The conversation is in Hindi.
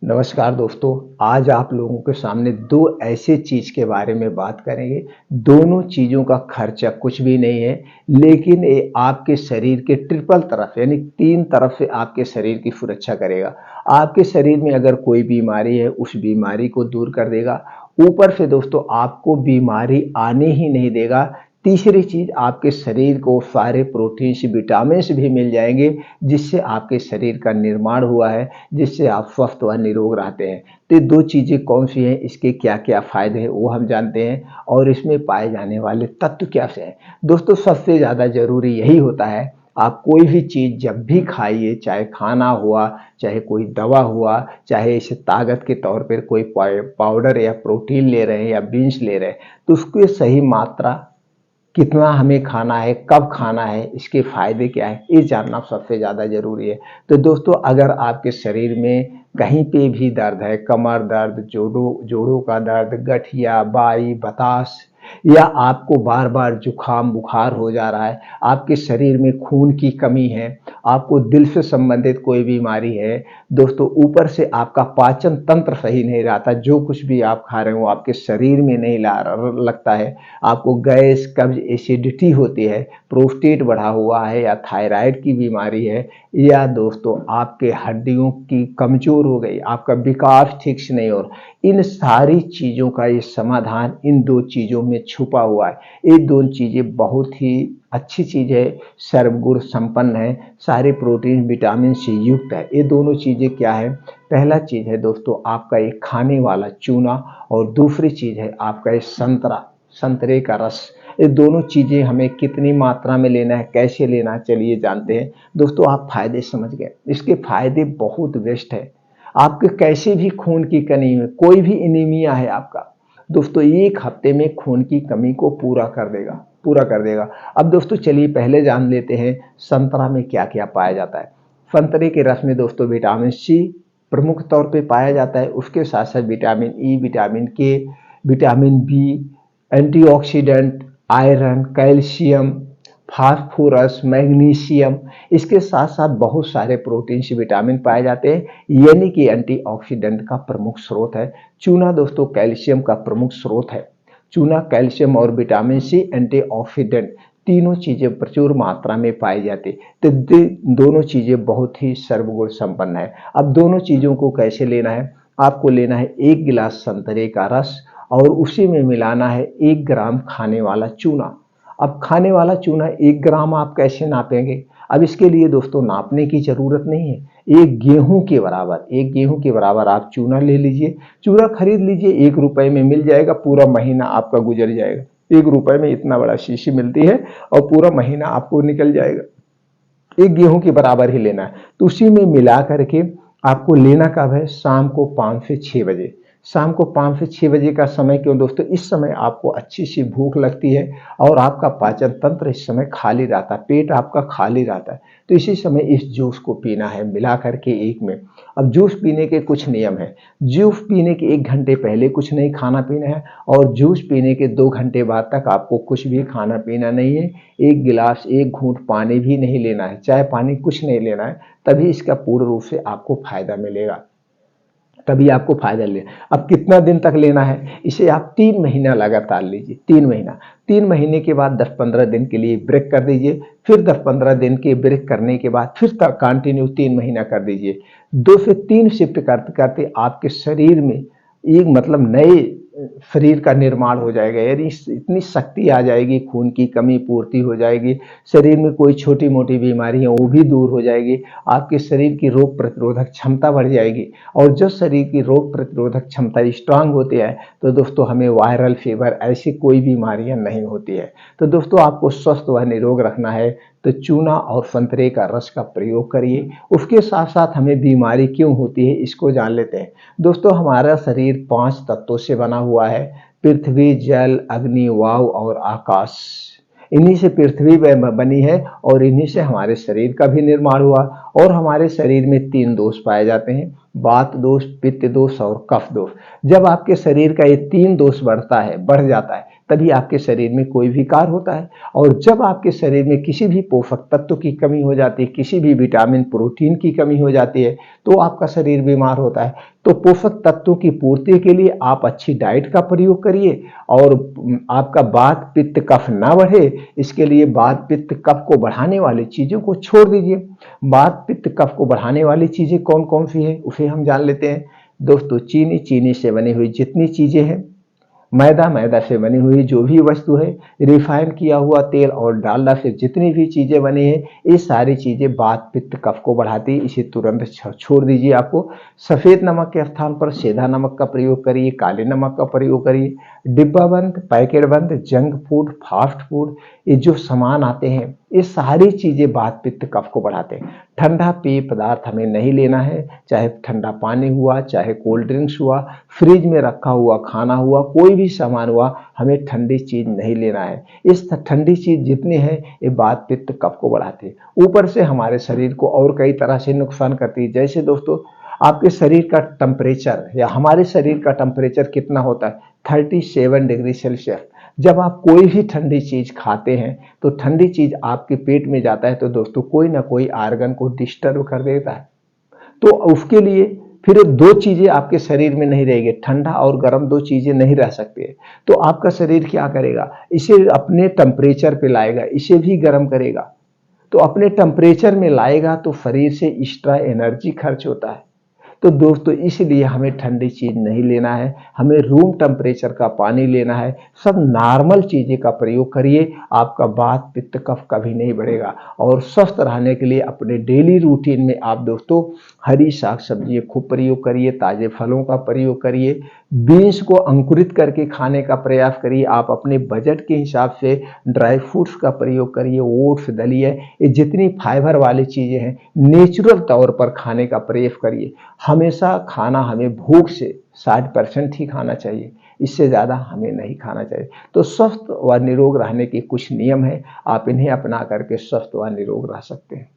नमस्कार दोस्तों, आज आप लोगों के सामने दो ऐसे चीज़ के बारे में बात करेंगे। दोनों चीज़ों का खर्चा कुछ भी नहीं है, लेकिन ये आपके शरीर के ट्रिपल तरफ यानी 3 तरफ से आपके शरीर की सुरक्षा करेगा। आपके शरीर में अगर कोई बीमारी है, उस बीमारी को दूर कर देगा। ऊपर से दोस्तों आपको बीमारी आने ही नहीं देगा। तीसरी चीज़, आपके शरीर को सारे प्रोटीन्स, विटामिन्स भी मिल जाएँगे, जिससे आपके शरीर का निर्माण हुआ है, जिससे आप स्वस्थ व निरोग रहते हैं। तो ये 2 चीज़ें कौन-सी हैं, इसके क्या-क्या फ़ायदे हैं, वो हम जानते हैं और इसमें पाए जाने वाले तत्व क्या से हैं। दोस्तों, सबसे ज़्यादा ज़रूरी यही होता है, आप कोई भी चीज़ जब भी खाइए, चाहे खाना हुआ, चाहे कोई दवा हुआ, चाहे इसे ताकत के तौर पर कोई पाउडर या प्रोटीन ले रहे हैं या बीन्स ले रहे हैं, तो उसकी सही मात्रा कितना हमें खाना है, कब खाना है, इसके फ़ायदे क्या हैं, ये जानना सबसे ज़्यादा ज़रूरी है। तो दोस्तों, अगर आपके शरीर में कहीं पे भी दर्द है, कमर दर्द, जोड़ों का दर्द, गठिया, बाई, बतास या आपको बार-बार जुकाम, बुखार हो जा रहा है, आपके शरीर में खून की कमी है, आपको दिल से संबंधित कोई बीमारी है, दोस्तों ऊपर से आपका पाचन तंत्र सही नहीं रहता, जो कुछ भी आप खा रहे हो वो आपके शरीर में नहीं ला लगता है, आपको गैस, कब्ज, एसिडिटी होती है, प्रोस्टेट बढ़ा हुआ है या थायराइड की बीमारी है या दोस्तों आपके हड्डियों की कमज़ोर हो गई, आपका विकास ठीक से नहीं हो रहा, इन सारी चीज़ों का ये समाधान इन 2 चीज़ों में छुपा हुआ है। ये 2 चीज़ें बहुत ही अच्छी चीज़ है, सर्वगुण संपन्न है, सारे प्रोटीन, विटामिन से युक्त है। ये दोनों चीज़ें क्या है? पहला चीज़ है दोस्तों आपका ये खाने वाला चूना और दूसरी चीज़ है आपका ये संतरे का रस। ये दोनों चीज़ें हमें कितनी मात्रा में लेना है, कैसे लेना है, चलिए जानते हैं। दोस्तों, आप फ़ायदे समझ गए, इसके फ़ायदे बहुत बेस्ट है। आपके कैसे भी खून की कमी है, कोई भी एनीमिया है आपका, दोस्तों 1 हफ्ते में खून की कमी को पूरा कर देगा। अब दोस्तों चलिए पहले जान लेते हैं संतरा में क्या-क्या पाया जाता है। संतरे के रस में दोस्तों विटामिन सी प्रमुख तौर पे पाया जाता है, उसके साथ-साथ vitamin E, vitamin K, vitamin B, antioxidant, iron, calcium, phosphorus, magnesium, इसके साथ-साथ बहुत सारे प्रोटीन्स, विटामिन पाए जाते हैं, यानी कि एंटीऑक्सीडेंट का प्रमुख स्रोत है। चूना दोस्तों कैल्शियम का प्रमुख स्रोत है। चूना, कैल्शियम और विटामिन सी, एंटीऑक्सीडेंट तीनों चीज़ें प्रचुर मात्रा में पाई जाती है। तो दोनों चीज़ें बहुत ही सर्वगुण संपन्न है। अब दोनों चीज़ों को कैसे लेना है? आपको लेना है 1 गिलास संतरे का रस और उसी में मिलाना है 1 ग्राम खाने वाला चूना। अब खाने वाला चूना 1 ग्राम आप कैसे नापेंगे? अब इसके लिए दोस्तों नापने की ज़रूरत नहीं है। 1 गेहूँ के बराबर आप चूना ले लीजिए। चूना खरीद लीजिए, ₹1 में मिल जाएगा, पूरा महीना आपका गुजर जाएगा। ₹1 में इतना बड़ा शीशी मिलती है और पूरा महीना आपको निकल जाएगा। 1 गेहूँ के बराबर ही लेना है। तो उसी में मिला करके आपको लेना कब है? शाम को 5 से 6 बजे। शाम को 5 से 6 बजे का समय क्यों दोस्तों? इस समय आपको अच्छी सी भूख लगती है और आपका पाचन तंत्र इस समय खाली रहता है, पेट आपका खाली रहता है। तो इसी समय इस जूस को पीना है मिला करके एक में। अब जूस पीने के कुछ नियम हैं। जूस पीने के 1 घंटे पहले कुछ नहीं खाना पीना है और जूस पीने के 2 घंटे बाद तक आपको कुछ भी खाना पीना नहीं है। 1 गिलास, 1 घूँट पानी भी नहीं लेना है, चाय पानी कुछ नहीं लेना है, तभी इसका पूर्ण रूप से आपको फ़ायदा मिलेगा। तभी आपको फ़ायदा ले। अब कितना दिन तक लेना है? इसे आप 3 महीना लगातार लीजिए, 3 महीना। 3 महीने के बाद 10-15 दिन के लिए ब्रेक कर दीजिए, फिर 10-15 दिन के ब्रेक करने के बाद फिर कंटिन्यू 3 महीना कर दीजिए। 2 से 3 शिफ्ट करते-करते आपके शरीर में एक मतलब नए शरीर का निर्माण हो जाएगा, यानी इतनी शक्ति आ जाएगी, खून की कमी पूर्ति हो जाएगी, शरीर में कोई छोटी-मोटी बीमारी है वो भी दूर हो जाएगी, आपके शरीर की रोग प्रतिरोधक क्षमता बढ़ जाएगी और जब शरीर की रोग प्रतिरोधक क्षमता स्ट्रांग होती है तो दोस्तों हमें वायरल फीवर ऐसी कोई बीमारियां नहीं होती है। तो दोस्तों आपको स्वस्थ व निरोग रखना है तो चूना और संतरे का रस का प्रयोग करिए। उसके साथ-साथ हमें बीमारी क्यों होती है इसको जान लेते हैं। दोस्तों, हमारा शरीर 5 तत्वों से बना हुआ है, पृथ्वी, जल, अग्नि, वायु और आकाश। इन्हीं से पृथ्वी बनी है और इन्हीं से हमारे शरीर का भी निर्माण हुआ और हमारे शरीर में 3 दोष पाए जाते हैं, वात दोष, पित्त दोष और कफ दोष। जब आपके शरीर का ये 3 दोष बढ़ जाता है तभी आपके शरीर में कोई विकार होता है। और जब आपके शरीर में किसी भी पोषक तत्व की कमी हो जाती है, किसी भी विटामिन प्रोटीन की कमी हो जाती है, तो आपका शरीर बीमार होता है। तो पोषक तत्वों की पूर्ति के लिए आप अच्छी डाइट का प्रयोग करिए और आपका वात पित्त कफ ना बढ़े, इसके लिए वात पित्त कफ को बढ़ाने वाली चीजों को छोड़ दीजिए। वात पित्त कफ को बढ़ाने वाली चीजें कौन कौन सी है उसे हम जान लेते हैं। दोस्तों, चीनी से बनी हुई जितनी चीजें हैं, मैदा से बनी हुई जो भी वस्तु है, रिफाइन किया हुआ तेल और डालडा से जितनी भी चीजें बनी है, ये सारी चीजें वात पित्त कफ को बढ़ाती है, इसे तुरंत छोड़ दीजिए। आपको सफेद नमक के स्थान पर सेंधा नमक का प्रयोग करिए, काले नमक का प्रयोग करिए। डिब्बा बंद, पैकेट बंद, जंक फूड, फास्ट फूड, ये जो सामान आते हैं, ये सारी चीजें वात पित्त कफ को बढ़ाते हैं। ठंडा पेय पदार्थ हमें नहीं लेना है, चाहे ठंडा पानी हुआ, चाहे कोल्ड ड्रिंक्स हुआ, फ्रिज में रखा हुआ खाना हुआ, कोई भी सामान हुआ, हमें ठंडी चीज नहीं लेना है। इस ठंडी चीज जितनी है ये वात पित्त कफ को बढ़ाती है, ऊपर से हमारे शरीर को और कई तरह से नुकसान करती है। जैसे दोस्तों, आपके शरीर का टेम्परेचर या हमारे शरीर का टेम्परेचर कितना होता है, 37 डिग्री सेल्सियस। जब आप कोई भी ठंडी चीज खाते हैं तो ठंडी चीज आपके पेट में जाता है तो दोस्तों कोई ना कोई आर्गन को डिस्टर्ब कर देता है। तो उसके लिए फिर दो चीजें आपके शरीर में नहीं रहेगी, ठंडा और गर्म दो चीजें नहीं रह सकती है। तो आपका शरीर क्या करेगा, इसे अपने टेम्परेचर पे लाएगा, इसे भी गर्म करेगा। तो अपने टेम्परेचर में लाएगा तो शरीर से एक्स्ट्रा एनर्जी खर्च होता है। तो दोस्तों, इसलिए हमें ठंडी चीज नहीं लेना है, हमें रूम टेम्परेचर का पानी लेना है। सब नॉर्मल चीजें का प्रयोग करिए, आपका वात पित्त कफ कभी नहीं बढ़ेगा। और स्वस्थ रहने के लिए अपने डेली रूटीन में आप दोस्तों हरी साग सब्जी खूब प्रयोग करिए, ताजे फलों का प्रयोग करिए, बीन्स को अंकुरित करके खाने का प्रयास करिए। आप अपने बजट के हिसाब से ड्राई फ्रूट्स का प्रयोग करिए, ओट्स, दलिया, ये जितनी फाइबर वाली चीजें हैं नेचुरल तौर पर खाने का प्रयास करिए। हमेशा खाना हमें भूख से 60% ही खाना चाहिए, इससे ज़्यादा हमें नहीं खाना चाहिए। तो स्वस्थ व निरोग रहने के कुछ नियम हैं, आप इन्हें अपना करके स्वस्थ व निरोग रह सकते हैं।